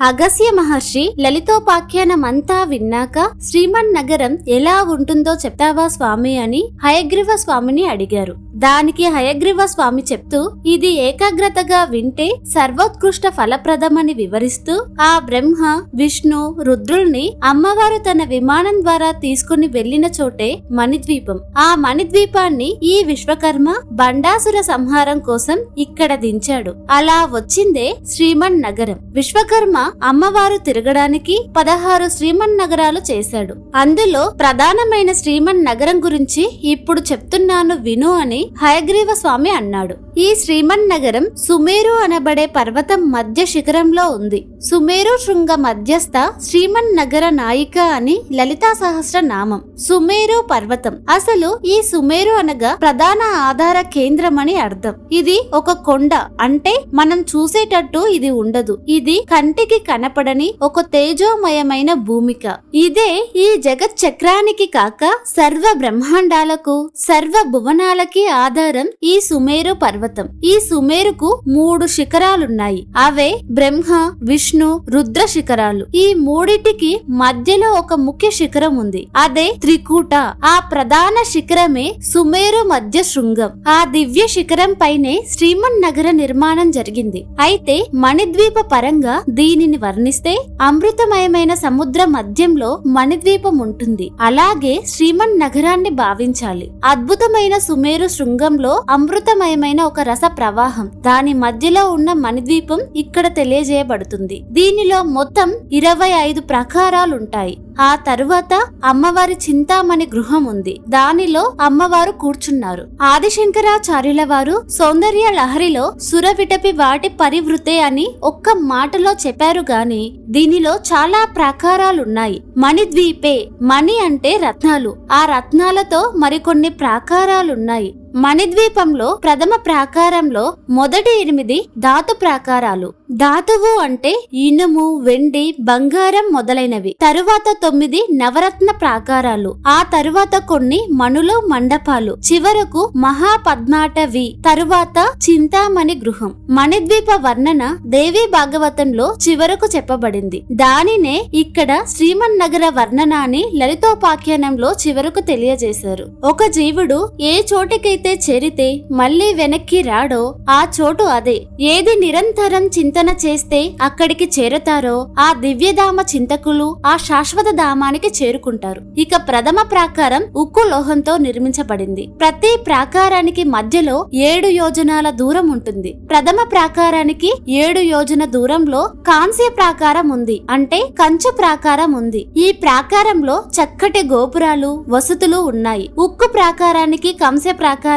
అగస్త్య మహర్షి లలితోపాఖ్యానమంతా విన్నాక శ్రీమన్నగరం ఎలా ఉంటుందో చెప్తావా స్వామి అని హయగ్రీవ స్వామిని అడిగారు. దానికి హయగ్రీవ స్వామి చెప్తూ, ఇది ఏకాగ్రతగా వింటే సర్వోత్కృష్ట ఫలప్రదమని వివరిస్తూ, ఆ బ్రహ్మ విష్ణు రుద్రుల్ని అమ్మవారు తన విమానం ద్వారా తీసుకుని వెళ్లిన చోటే మణిద్వీపం. ఆ మణిద్వీపాన్ని ఈ విశ్వకర్మ బండాసుర సంహారం కోసం ఇక్కడ దించాడు. అలా వచ్చిందే శ్రీమన్నగరం. విశ్వకర్మ అమ్మవారు తిరగడానికి 16 శ్రీమన్నగరాలు చేశాడు. అందులో ప్రధానమైన శ్రీమన్నగరం గురించి ఇప్పుడు చెప్తున్నాను విను అని హయగ్రీవ స్వామి అన్నాడు. ఈ శ్రీమన్నగరం సుమేరు అనబడే పర్వతం మధ్య శిఖరంలో ఉంది. సుమేరు శృంగ మధ్యస్థ శ్రీమన్నగర నాయిక అని లలితా సహస్ర నామం. సుమేరు పర్వతం. అసలు ఈ సుమేరు అనగా ప్రధాన ఆధార కేంద్రం అని అర్థం. ఇది ఒక కొండ, అంటే మనం చూసేటట్టు ఇది ఉండదు. ఇది కంటికి కనపడని ఒక తేజోమయమైన భూమిక. ఇదే ఈ జగత్ చక్రానికి కాక సర్వ బ్రహ్మాండాలకు సర్వ భువనాలకి ఆధారం ఈ సుమేరు పర్వతం. ఈ సుమేరుకు 3 శిఖరాలున్నాయి. అవే బ్రహ్మ విష్ణు రుద్ర శిఖరాలు. ఈ మూడిటికి మధ్యలో ఒక ముఖ్య శిఖరం ఉంది. అదే త్రికూట. ఆ ప్రధాన శిఖరమే సుమేరు మధ్య శృంగం. ఆ దివ్య శిఖరం పైనే శ్రీమన్నగర నిర్మాణం జరిగింది. అయితే మణిద్వీప పరంగా దీనిని వర్ణిస్తే అమృతమయమైన సముద్ర మధ్యంలో మణిద్వీపం ఉంటుంది. అలాగే శ్రీమన్నగరాన్ని భావించాలి. అద్భుతమైన సుమేరు శృంగంలో అమృతమయమైన ఒక రస ప్రవాహం. దాని మధ్యలో ఉన్న మణిద్వీపం ఇక్కడ తెలియజేయబడుతుంది. దీనిలో మొత్తం 25 ప్రాకారాలుంటాయి. ఆ తరువాత అమ్మవారి చింతామణి గృహం ఉంది. దానిలో అమ్మవారు కూర్చున్నారు. ఆదిశంకరాచార్యుల వారు సౌందర్య లహరిలో సురవిటపి వాటి పరివృతే అని ఒక్క మాటలో చెప్పారు గాని దీనిలో చాలా ప్రాకారాలున్నాయి. మణిద్వీపే. మణి అంటే రత్నాలు. ఆ రత్నాలతో మరికొన్ని ప్రాకారాలున్నాయి. మణిద్వీపంలో ప్రథమ ప్రాకారంలో మొదటి 8 ధాతు ప్రాకారాలు. ధాతువు అంటే ఇనుము వెండి బంగారం మొదలైనవి. తరువాత 9 నవరత్న ప్రాకారాలు. ఆ తరువాత కొన్ని మణులు మండపాలు. చివరకు మహాపద్మాటవి. తరువాత చింతామణి గృహం. మణిద్వీప వర్ణన దేవి భాగవతంలో చివరకు చెప్పబడింది. దానినే ఇక్కడ శ్రీమన్నగర వర్ణన అని లలితోపాఖ్యానంలో చివరకు తెలియజేశారు. ఒక జీవుడు ఏ చోటికైతే చేరితే మళ్లీ వెనక్కి రాడో ఆ చోటు అదే. ఏది నిరంతరం చింతన చేస్తే అక్కడికి చేరతారో ఆ దివ్యధామ చింతకులు ఆ శాశ్వత ధామానికి చేరుకుంటారు. ఇక ప్రథమ ప్రాకారం ఉక్కు లోహంతో నిర్మించబడింది. ప్రతి ప్రాకారానికి మధ్యలో 7 యోజనాల దూరం ఉంటుంది. ప్రథమ ప్రాకారానికి 7 యోజన దూరంలో కాంస్య ప్రాకారం ఉంది, అంటే కంచు ప్రాకారం ఉంది. ఈ ప్రాకారంలో చక్కటి గోపురాలు వసతులు ఉన్నాయి. ఉక్కు ప్రాకారానికి కంస్య ప్రాకారానికి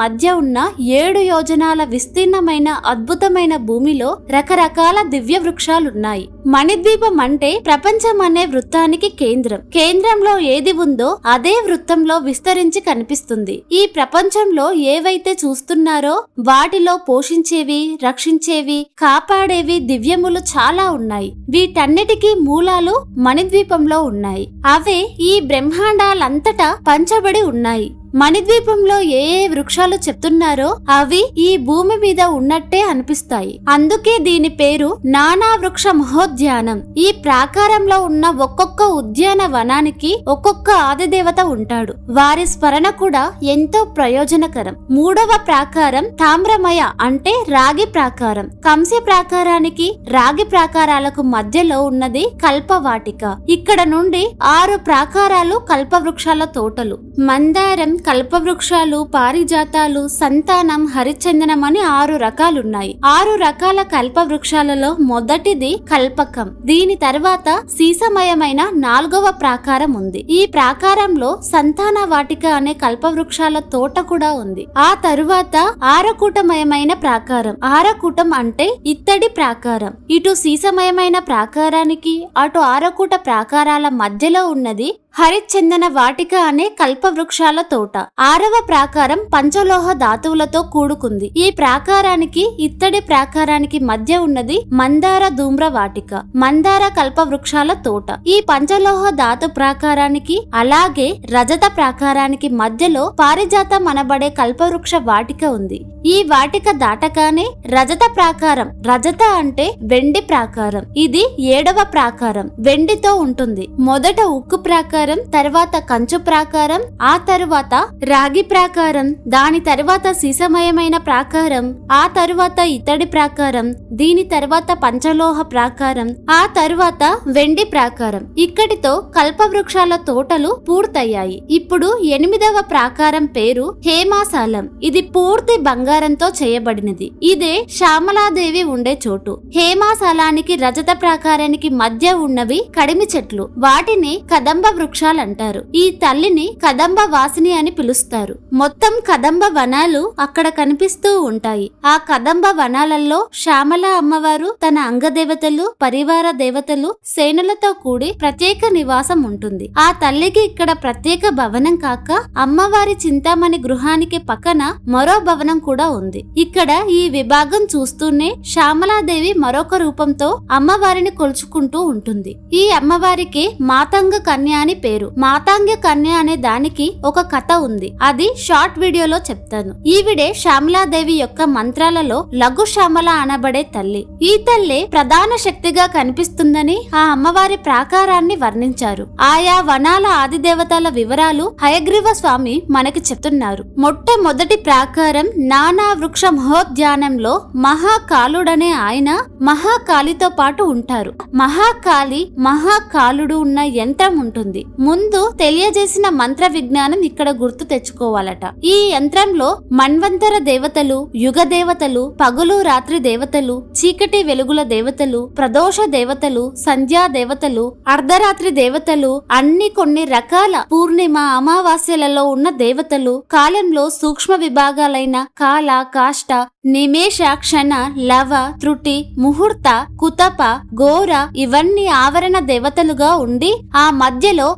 మధ్య ఉన్న 7 యోజనాల విస్తీర్ణమైన అద్భుతమైన భూమిలో రకరకాల దివ్య వృక్షాలున్నాయి. మణిద్వీపం అంటే ప్రపంచం అనే వృత్తానికి కేంద్రం. కేంద్రంలో ఏది ఉందో అదే వృత్తంలో విస్తరించి కనిపిస్తుంది. ఈ ప్రపంచంలో ఏవైతే చూస్తున్నారో వాటిలో పోషించేవి రక్షించేవి కాపాడేవి దివ్యములు చాలా ఉన్నాయి. వీటన్నిటికీ మూలాలు మణిద్వీపంలో ఉన్నాయి. అవే ఈ బ్రహ్మాండాలంతటా పంచబడి ఉన్నాయి. మణిద్వీపంలో ఏ వృక్షాలు చెప్తున్నారో అవి ఈ భూమి మీద ఉన్నట్టే అనిపిస్తాయి. అందుకే దీని పేరు నానా వృక్ష మహోద్యానం. ఈ ప్రాకారంలో ఉన్న ఒక్కొక్క ఉద్యాన వనానికి ఒక్కొక్క ఆదిదేవత ఉంటాడు. వారి స్మరణ కూడా ఎంతో ప్రయోజనకరం. 3వ ప్రాకారం తామ్రమయ అంటే రాగి ప్రాకారం. కంస్య ప్రాకారానికి రాగి ప్రాకారాలకు మధ్యలో ఉన్నది కల్పవాటిక. ఇక్కడ నుండి 6 ప్రాకారాలు కల్పవృక్షాల తోటలు. మందారం కల్పవృక్షాలు పారిజాతాలు సంతానం హరిచందనం అని 6 రకాలున్నాయి. 6 రకాల కల్పవృక్షాలలో మొదటిది కల్పకం. దీని తర్వాత సీసమయమైన 4వ ప్రాకారం ఉంది. ఈ ప్రాకారంలో సంతాన వాటిక అనే కల్పవృక్షాల తోట కూడా ఉంది. ఆ తరువాత ఆరకూటమయమైన ప్రాకారం. ఆరకూటం అంటే ఇత్తడి ప్రాకారం. ఇటు సీసమయమైన ప్రాకారానికి అటు ఆరకూట ప్రాకారాల మధ్యలో ఉన్నది హరిచందన వాటిక అనే కల్పవృక్షాల తోట. 6వ ప్రాకారం పంచలోహ ధాతువులతో కూడుకుంది. ఈ ప్రాకారానికి ఇత్తడి ప్రాకారానికి మధ్య ఉన్నది మందార ధూమ్ర వాటిక, మందార కల్పవృక్షాల తోట. ఈ పంచలోహ ధాతు ప్రాకారానికి అలాగే రజత ప్రాకారానికి మధ్యలో పారిజాతం అనబడే కల్పవృక్ష వాటిక ఉంది. ఈ వాటిక దాటగానే రజత ప్రాకారం, రజత అంటే వెండి ప్రాకారం, ఇది 7వ ప్రాకారం, వెండితో ఉంటుంది. మొదట ఉక్కు ప్రాకారం, తర్వాత కంచు ప్రాకారం, ఆ తరువాత రాగి ప్రాకారం, దాని తరువాత సీసమయమైన ప్రాకారం, ఆ తరువాత ఇత్తడి ప్రాకారం, దీని తర్వాత పంచలోహ ప్రాకారం, ఆ తరువాత వెండి ప్రాకారం. ఇక్కడితో కల్పవృక్షాల తోటలు పూర్తయ్యాయి. ఇప్పుడు 8వ ప్రాకారం పేరు హేమాశాలం. ఇది పూర్తి బంగారంతో చేయబడినది. ఇదే శ్యామలాదేవి ఉండే చోటు. హేమాశాలానికి రజత ప్రాకారానికి మధ్య ఉన్నవి కడిమి చెట్లు, వాటిని కదంబ వృక్షాలంటారు. ఈ తల్లిని కదంబ వాసిని అని పిలుస్తారు. మొత్తం కదంబ వనాలు అక్కడ కనిపిస్తూ ఉంటాయి. ఆ కదంబ వనాలలో శ్యామల అమ్మవారు తన అంగదేవతలు, పరివార దేవతలు, సేనులతో కూడి ప్రత్యేక నివాసం ఉంటుంది. ఆ తల్లికి ఇక్కడ ప్రత్యేక భవనం కాక అమ్మవారి చింతామణి గృహానికి పక్కన మరో భవనం కూడా ఉంది. ఇక్కడ ఈ విభాగం చూస్తూనే శ్యామలాదేవి మరొక రూపంతో అమ్మవారిని కొలుచుకుంటూ ఉంటుంది. ఈ అమ్మవారికి మాతంగ కన్య అని పేరు. మాతాంగ కన్య అనే దానికి ఒక కథ ఉంది, అది షార్ట్ వీడియోలో చెప్తాను. ఈవిడే శ్యామలాదేవి యొక్క మంత్రాలలో లఘు శ్యామల అనబడే తల్లి. ఈ తల్లి ప్రధాన శక్తిగా కనిపిస్తుందని ఆ అమ్మవారి ప్రాకారాన్ని వర్ణించారు. ఆయా వనాల ఆదిదేవతల వివరాలు హయగ్రీవ స్వామి మనకి చెప్తున్నారు. మొట్టమొదటి ప్రాకారం నానా వృక్ష మహోద్యానంలో మహాకాలుడనే ఆయన మహాకాళితో పాటు ఉంటారు. మహాకాలుడు ఉన్న యంత్రం ఉంటుంది. ముందు తెలియజేసిన మంత్ర విజ్ఞానం ఇక్కడ గుర్తు తెచ్చుకోవాలట. ఈ యంత్రంలో మన్వంతర దేవతలు, యుగ దేవతలు, పగులు రాత్రి దేవతలు, చీకటి వెలుగుల దేవతలు, ప్రదోష దేవతలు, సంధ్యా దేవతలు, అర్ధరాత్రి దేవతలు, కొన్ని రకాల పూర్ణిమ అమావాస్యలలో ఉన్న దేవతలు, కాలంలో సూక్ష్మ విభాగాలైన కాల, కాష్ట, నిమేష, క్షణ, లవ, త్రుటి, ముహూర్త, కుతప, ఘోర ఇవన్నీ ఆవరణ దేవతలుగా ఉండి ఆ మధ్యలో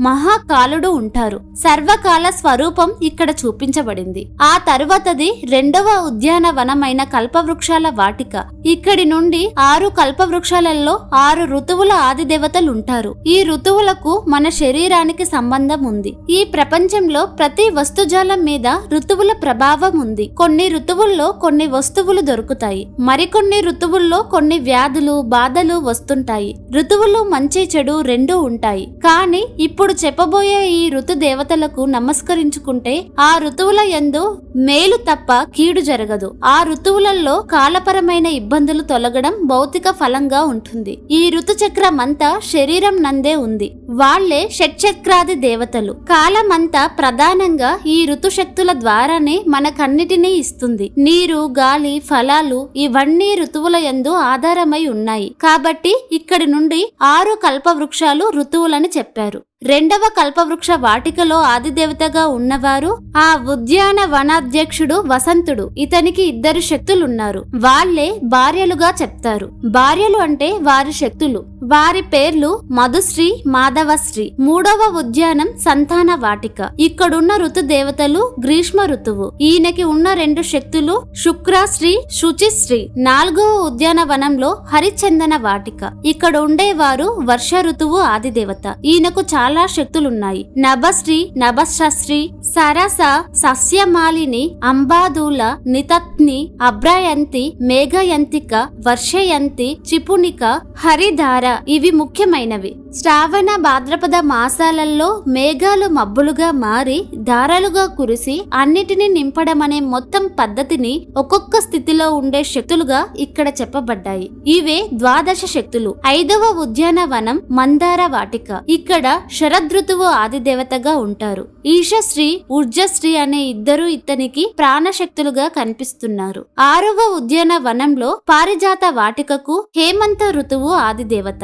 మహాకాలుడు ఉంటారు. సర్వకాల స్వరూపం ఇక్కడ చూపించబడింది. ఆ తరువాతది 2వ ఉద్యానవనమైన కల్పవృక్షాల వాటిక. ఇక్కడి నుండి 6 కల్పవృక్షాలలో 6 ఋతువుల ఆదిదేవతలు ఉంటారు. ఈ ఋతువులకు మన శరీరానికి సంబంధం ఉంది. ఈ ప్రపంచంలో ప్రతి వస్తుజాలం మీద ఋతువుల ప్రభావం ఉంది. కొన్ని ఋతువుల్లో కొన్ని వస్తువులు దొరుకుతాయి, మరికొన్ని ఋతువుల్లో కొన్ని వ్యాధులు, బాధలు వస్తుంటాయి. ఋతువులు మంచి చెడు రెండూ ఉంటాయి. కానీ ఇప్పుడు చెప్పబోయే ఈ ఋతు దేవతలకు నమస్కరించుకుంటే ఆ ఋతువుల యందు మేలు తప్ప కీడు జరగదు. ఆ ఋతువులలో కాలపరమైన ఇబ్బందులు తొలగడం భౌతిక ఫలంగా ఉంటుంది. ఈ ఋతు చక్రమంతా శరీరం నందే ఉంది. వాళ్లే షట్చక్రాది దేవతలు. కాలమంతా ప్రధానంగా ఈ ఋతు శక్తుల ద్వారానే మనకన్నిటినీ ఇస్తుంది. నీరు, గాలి, ఫలాలు ఇవన్నీ ఋతువుల యందు ఆధారమై ఉన్నాయి. కాబట్టి ఇక్కడి నుండి 6 కల్పవృక్షాలు ఋతువులని చెప్పారు. 2వ కల్పవృక్ష వాటికలో ఆదిదేవతగా ఉన్నవారు ఆ ఉద్యాన వనాధ్యక్షుడు వసంతుడు. ఇతనికి 2 శక్తులున్నారు. వాళ్లే భార్యలుగా చెప్తారు. భార్యలు అంటే వారి శక్తులు. వారి పేర్లు మధుశ్రీ, మాధవశ్రీ. 3వ ఉద్యానం సంతాన వాటిక. ఇక్కడున్న ఋతు దేవతలు గ్రీష్మ ఋతువు. ఈయనకి ఉన్న 2 శక్తులు శుక్రశ్రీ, శుచిశ్రీ. 4వ ఉద్యానవనంలో హరిచందన వాటిక. ఇక్కడ ఉండేవారు వర్ష ఋతువు ఆదిదేవత. ఈయనకు చాలా శక్తులున్నాయి. నభశ్రీ, నభశ్రీ, సరస, సస్యమాలిని, అంబాదూల, నితత్ని, అభ్రయంతి, మేఘయంతిక, వర్షయంతి, చిపునిక, హరిధార ఇవి ముఖ్యమైనవి. శ్రావణ భాద్రపద మాసాలలో మేఘాలు మబ్బులుగా మారి ధారలుగా కురిసి అన్నిటినీ నింపడం అనే మొత్తం పద్ధతిని ఒక్కొక్క స్థితిలో ఉండే శక్తులుగా ఇక్కడ చెప్పబడ్డాయి. ఇవే ద్వాదశ శక్తులు. 5వ ఉద్యానవనం మందార వాటిక. ఇక్కడ శరదృతువు ఆదిదేవతగా ఉంటారు. ఈశశ్రీ, ఊర్జశ్రీ అనే 2 ఇతనికి ప్రాణశక్తులుగా కనిపిస్తున్నారు. 6వ ఉద్యానవనంలో పారిజాత వాటికకు హేమంత ఋతువు ఆదిదేవత.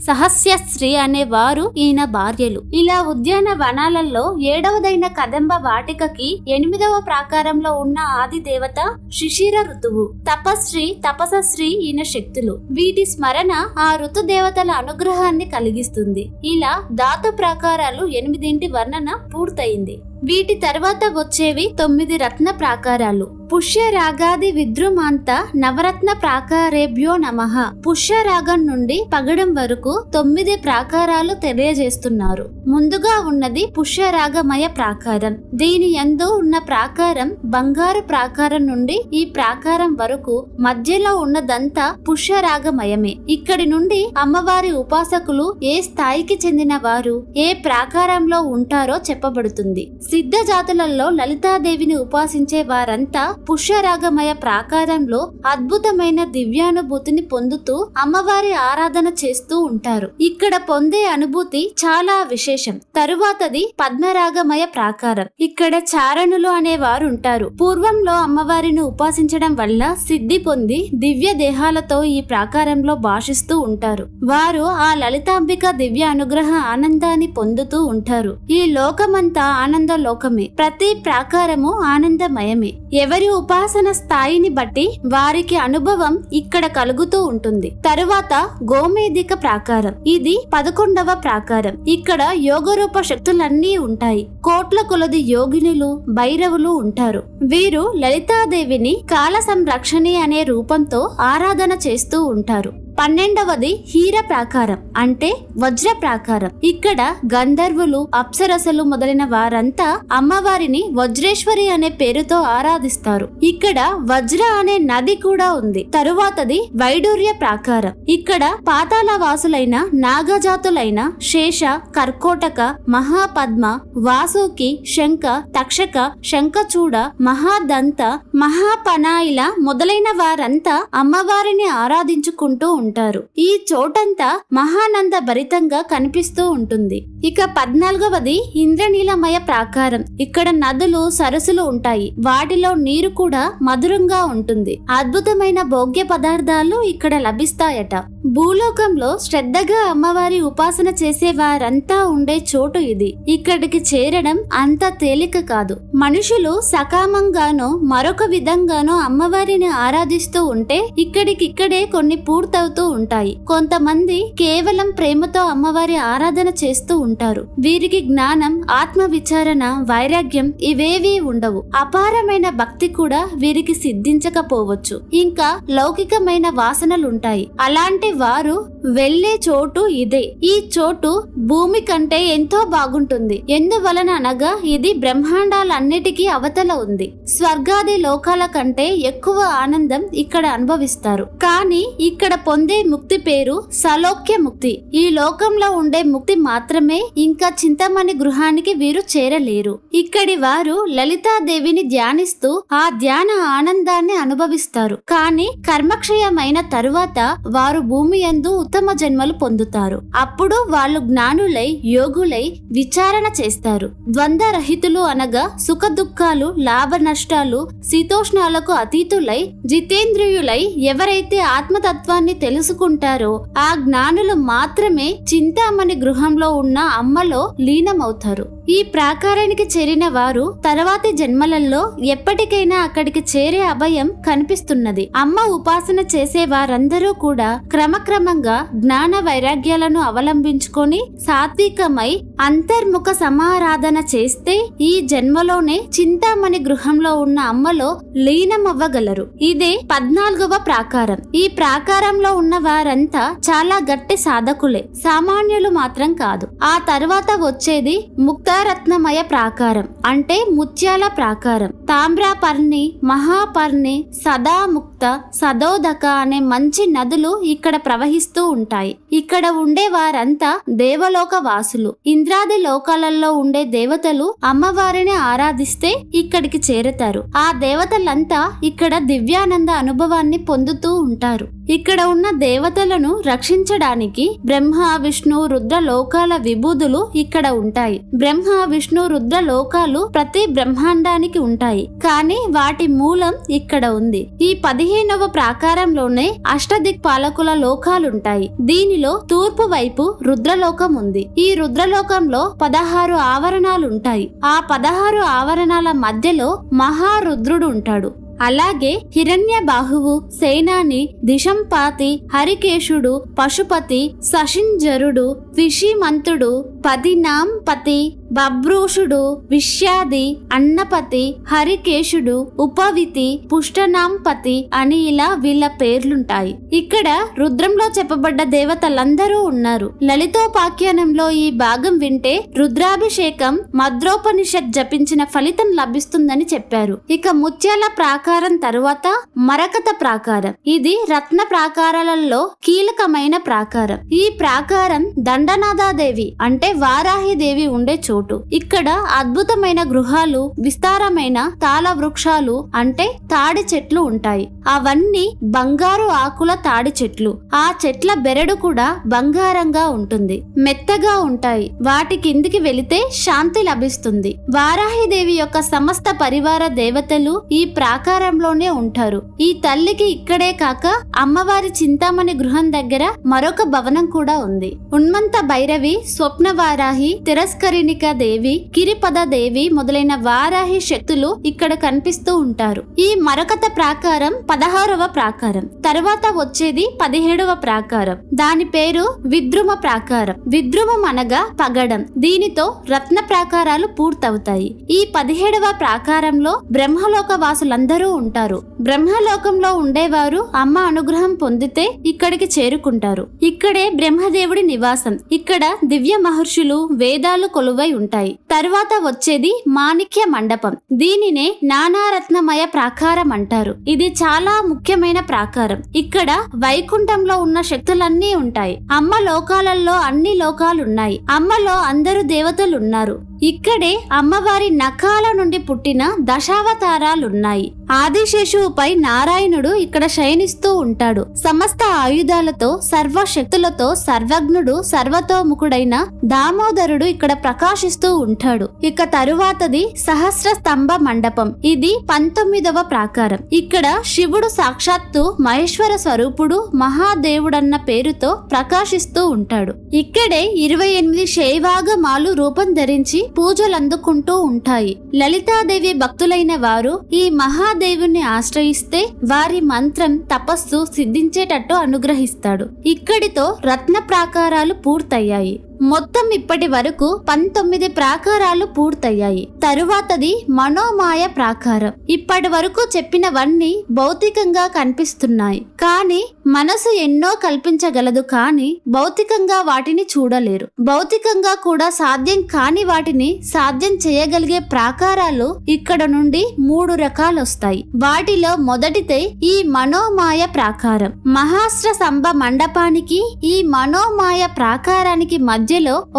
సహస్యశ్రీ అనే వారు ఈయన భార్యలు. ఇలా ఉద్యాన వనాలలో 7వదైన కదంబ వాటికకి 8వ ప్రాకారంలో ఉన్న ఆదిదేవత శిశిర ఋతువు. తపసశ్రీ ఈయన శక్తులు. వీటి స్మరణ ఆ ఋతు దేవతల అనుగ్రహాన్ని కలిగిస్తుంది. ఇలా ధాతు ప్రాకారాలు 8 వర్ణన పూర్తయింది. వీటి తర్వాత వచ్చేవి 9 రత్న ప్రాకారాలు. పుష్యరాగాది విద్రుమాంత నవరత్న ప్రాకారేభ్యో నమః. పుష్యరాగం నుండి పగడం వరకు 9 ప్రాకారాలు తెలియజేస్తున్నారు. ముందుగా ఉన్నది పుష్యరాగమయ ప్రాకారం. దీని యందు ఉన్న ప్రాకారం బంగారు ప్రాకారం నుండి ఈ ప్రాకారం వరకు మధ్యలో ఉన్నదంతా పుష్యరాగమయమే. ఇక్కడి నుండి అమ్మవారి ఉపాసకులు ఏ స్థాయికి చెందిన వారు ఏ ప్రాకారంలో ఉంటారో చెప్పబడుతుంది. సిద్ధ జాతులలో లలితాదేవిని ఉపాసించే వారంతా పుష్యరాగమయ ప్రాకారంలో అద్భుతమైన దివ్యానుభూతిని పొందుతూ అమ్మవారి ఆరాధన చేస్తూ ఉంటారు. ఇక్కడ పొందే అనుభూతి చాలా విశేషం. తరువాతది పద్మరాగమయ ప్రాకారం. ఇక్కడ చారణులు అనే వారు ఉంటారు. పూర్వంలో అమ్మవారిని ఉపాసించడం వల్ల సిద్ధి పొంది దివ్య దేహాలతో ఈ ప్రాకారంలో భాషిస్తూ ఉంటారు. వారు ఆ లలితాంబిక దివ్య అనుగ్రహ ఆనందాన్ని పొందుతూ ఉంటారు. ఈ లోకమంతా ఆనంద లోకమే. ప్రతి ప్రాకారము ఆనందమయమే. ఎవరి ఉపాసన స్థాయిని బట్టి వారికి అనుభవం ఇక్కడ కలుగుతూ ఉంటుంది. తరువాత గోమేధిక ప్రాకారం. ఇది 11వ ప్రాకారం. ఇక్కడ యోగరూప శక్తులన్నీ ఉంటాయి. కోట్ల కొలది యోగినులు భైరవులు ఉంటారు. వీరు లలితాదేవిని కాల సంరక్షణి అనే రూపంతో ఆరాధన చేస్తూ ఉంటారు. 12వది హీర ప్రాకారం అంటే వజ్ర ప్రాకారం. ఇక్కడ గంధర్వులు అప్సరసలు మొదలైన వారంతా అమ్మవారిని వజ్రేశ్వరి అనే పేరుతో ఆరాధిస్తారు. ఇక్కడ వజ్ర అనే నది కూడా ఉంది. తరువాతది వైడూర్య ప్రాకారం. ఇక్కడ పాతాళ వాసులైన నాగజాతులైన శేష, కర్కోటక, మహాపద్మ, వాసుకి, శంఖ, తక్షక, శంఖచూడ, మహాదంత, మహాపనాయిల మొదలైన వారంతా అమ్మవారిని ఆరాధించుకుంటూ ఉంటారు. ఈ చోటంతా మహానంద భరితంగా కనిపిస్తూ ఉంటుంది. ఇక 14వది ఇంద్రనీలమయ ప్రాకారం. ఇక్కడ నదులు సరస్సులు ఉంటాయి. వాటిలో నీరు కూడా మధురంగా ఉంటుంది. అద్భుతమైన భోగ్య పదార్థాలు ఇక్కడ లభిస్తాయట. భూలోకంలో శ్రద్ధగా అమ్మవారి ఉపాసన చేసే వారంతా ఉండే చోటు ఇది. ఇక్కడికి చేరడం అంత తేలిక కాదు. మనుషులు సకామంగానో మరొక విధంగానో అమ్మవారిని ఆరాధిస్తూ ఉంటే ఇక్కడికిక్కడే కొన్ని పూర్తవుతూ ఉంటాయి. కొంతమంది కేవలం ప్రేమతో అమ్మవారి ఆరాధన చేస్తూ ఉంటారు. వీరికి జ్ఞానం, ఆత్మ విచారణ, వైరాగ్యం ఇవేవీ ఉండవు. అపారమైన భక్తి కూడా వీరికి సిద్ధించకపోవచ్చు. ఇంకా లౌకికమైన వాసనలుంటాయి. అలాంటి వారు వెళ్లే చోటు ఇదే. ఈ చోటు భూమి కంటే ఎంతో బాగుంటుంది. ఎందువలన అనగా ఇది బ్రహ్మాండాలన్నిటికీ అవతల ఉంది. స్వర్గాది లోకాల కంటే ఎక్కువ ఆనందం ఇక్కడ అనుభవిస్తారు. కానీ ఇక్కడ పొందే ముక్తి పేరు సలోక్య ముక్తి. ఈ లోకంలో ఉండే ముక్తి మాత్రమే. ఇంకా చింతమణి గృహానికి వీరు చేరలేరు. ఇక్కడి వారు లలితాదేవిని ధ్యానిస్తూ ఆ ధ్యాన ఆనందాన్ని అనుభవిస్తారు. కానీ కర్మక్షయమైన తరువాత వారు భూమి యందు ఉత్తమ జన్మలు పొందుతారు. అప్పుడు వాళ్ళు జ్ఞానులై యోగులై విచారణ చేస్తారు. ద్వంద్వరహితులు అనగా సుఖ దుఃఖాలు, లాభ నష్టాలు, శీతోష్ణాలకు అతీతులై జితేంద్రియులై ఎవరైతే ఆత్మతత్వాన్ని తెలుసుకుంటారో ఆ జ్ఞానులు మాత్రమే చింతామణి గృహంలో ఉన్న అమ్మలో లీనమవుతారు. ఈ ప్రాకారానికి చేరిన వారు తర్వాతి జన్మలలో ఎప్పటికైనా అక్కడికి చేరే అభయం కనిపిస్తున్నది. అమ్మ ఉపాసన చేసే వారందరూ కూడా క్రమక్రమంగా జ్ఞాన వైరాగ్యాలను అవలంబించుకొని సాత్వికమై అంతర్ముఖ సమారాధన చేస్తే ఈ జన్మలోనే చింతామణి గృహంలో ఉన్న అమ్మలో లీనమవ్వగలరు. ఇదే 14వ ప్రాకారం. ఈ ప్రాకారంలో ఉన్న వారంతా చాలా గట్టి సాధకులే, సామాన్యులు మాత్రం కాదు. ఆ తర్వాత వచ్చేది ముక్తారత్నమయ ప్రాకారం అంటే ముత్యాల ప్రాకారం. తామ్రపర్ణి, మహాపర్ణి, సదాముక్త, సదోదక అనే మంచి నదులు ఇక్కడ ప్రవహిస్తూ ఉంటాయి. ఇక్కడ ఉండే వారంతా దేవలోక వాసులు. ఇంద్రాది లోకాలలో ఉండే దేవతలు అమ్మవారిని ఆరాధిస్తే ఇక్కడికి చేరతారు. ఆ దేవతలంతా ఇక్కడ దివ్యానంద అనుభవాన్ని పొందుతూ ఉంటారు. ఇక్కడ ఉన్న దేవతలను రక్షించడానికి బ్రహ్మ, విష్ణు, రుద్ర లోకాల విభూదులు ఇక్కడ ఉంటాయి. బ్రహ్మ, విష్ణు, రుద్ర లోకాలు ప్రతి బ్రహ్మాండానికి ఉంటాయి. కానీ వాటి మూలం ఇక్కడ ఉంది. ఈ 15వ ప్రాకారంలోనే అష్టదిక్పాలకుల లోకాలుంటాయి. దీనిలో తూర్పు వైపు రుద్రలోకం ఉంది. ఈ రుద్రలోకంలో 16 ఆవరణాలుంటాయి. ఆ 16 ఆవరణాల మధ్యలో మహారుద్రుడు ఉంటాడు. అలాగే హిరణ్య బాహువు, సేనాని, దిశంపాతి, హరికేశుడు, పశుపతి, సశింజరుడు, విషిమంతుడు, పదినాంపతి, బభ్రూషుడు, విష్యాది, అన్నపతి, హరికేశుడు, ఉపవితి, పుష్టనాంపతి అని ఇలా వీళ్ళ పేర్లుంటాయి. ఇక్కడ రుద్రంలో చెప్పబడ్డ దేవతలందరూ ఉన్నారు. లలితోపాఖ్యానంలో ఈ భాగం వింటే రుద్రాభిషేకం, మద్రోపనిషత్ జపించిన ఫలితం లభిస్తుందని చెప్పారు. ఇక ముత్యాల ప్రాకారం తరువాత మరకత ప్రాకారం. ఇది రత్న ప్రాకారాలలో కీలకమైన ప్రాకారం. ఈ ప్రాకారం దండనాథాదేవి అంటే వారాహిదేవి ఉండే చోటు. ఇక్కడ అద్భుతమైన గృహాలు, విస్తారమైన తాళ వృక్షాలు అంటే తాడి చెట్లు ఉంటాయి. అవన్నీ బంగారు ఆకుల తాడి చెట్లు. ఆ చెట్ల బెరడు కూడా బంగారంగా ఉంటుంది, మెత్తగా ఉంటాయి. వాటి కిందికి వెళితే శాంతి లభిస్తుంది. వారాహిదేవి యొక్క సమస్త పరివార దేవతలు ఈ ప్రాకారంలోనే ఉంటారు. ఈ తల్లికి ఇక్కడే కాక అమ్మవారి చింతామణి గృహం దగ్గర మరొక భవనం కూడా ఉంది. ఉన్మంత భైరవి, స్వప్న వారాహి, తిరస్కరిణిక దేవి, కిరిపద దేవి మొదలైన వారాహి శక్తులు ఇక్కడ కనిపిస్తూ ఉంటారు. ఈ మరకత ప్రాకారం 16వ ప్రాకారం. తర్వాత వచ్చేది 17వ ప్రాకారం. దాని పేరు విద్రుమ ప్రాకారం. విద్రుమం అనగా పగడం. దీనితో రత్న ప్రాకారాలు పూర్తవుతాయి. ఈ 17వ ప్రాకారంలో బ్రహ్మలోక వాసులందరూ ఉంటారు. బ్రహ్మలోకంలో ఉండేవారు అమ్మ అనుగ్రహం పొందితే ఇక్కడికి చేరుకుంటారు. ఇక్కడే బ్రహ్మదేవుడి నివాసం. ఇక్కడ దివ్య మహర్షులు, వేదాలు కొలువై ఉంటాయి. తరువాత వచ్చేది మాణిక్య మండపం. దీనినే నానారత్నమయ ప్రాకారం అంటారు. ఇది చాలా ముఖ్యమైన ప్రాకారం. ఇక్కడ వైకుంఠంలో ఉన్న శక్తులన్నీ ఉంటాయి. అమ్మ లోకాలలో అన్ని లోకాలున్నాయి. అమ్మలో అందరు దేవతలు ఉన్నారు. ఇక్కడే అమ్మవారి నఖాల నుండి పుట్టిన దశావతారాలున్నాయి. ఆదిశేషువుపై నారాయణుడు ఇక్కడ శయనిస్తూ ఉంటాడు. సమస్త ఆయుధాలతో, సర్వశక్తులతో సర్వజ్ఞుడు, సర్వతోముఖుడైన దామోదరుడు ఇక్కడ ప్రకాశిస్తూ ఉంటాడు. ఇక తరువాతది సహస్ర స్తంభ మండపం. ఇది 19వ ప్రాకారం. ఇక్కడ శివుడు సాక్షాత్తు మహేశ్వర స్వరూపుడు, మహాదేవుడన్న పేరుతో ప్రకాశిస్తూ ఉంటాడు. ఇక్కడే 28 శైవాగమాలు రూపం ధరించి పూజలు అందుకుంటూ ఉంటాయి. లలితాదేవి భక్తులైన వారు ఈ మహాదేవుని ఆశ్రయిస్తే వారి మంత్రం, తపస్సు సిద్ధించేటట్టు అనుగ్రహిస్తాడు. ఇక్కడితో రత్న ప్రాకారాలు పూర్తయ్యాయి. మొత్తం ఇప్పటి వరకు 19 ప్రాకారాలు పూర్తయ్యాయి. తరువాతది మనోమాయ ప్రాకారం. ఇప్పటి వరకు చెప్పినవన్నీ భౌతికంగా కనిపిస్తున్నాయి. కానీ మనసు ఎన్నో కల్పించగలదు, కానీ భౌతికంగా వాటిని చూడలేరు. భౌతికంగా కూడా సాధ్యం కాని వాటిని సాధ్యం చేయగలిగే ప్రాకారాలు ఇక్కడ నుండి 3 రకాలు వస్తాయి. వాటిలో మొదటిదే ఈ మనోమాయ ప్రాకారం. మహాస్త్ర సంభ మండపానికి ఈ మనోమాయ ప్రాకారానికి మధ్యలో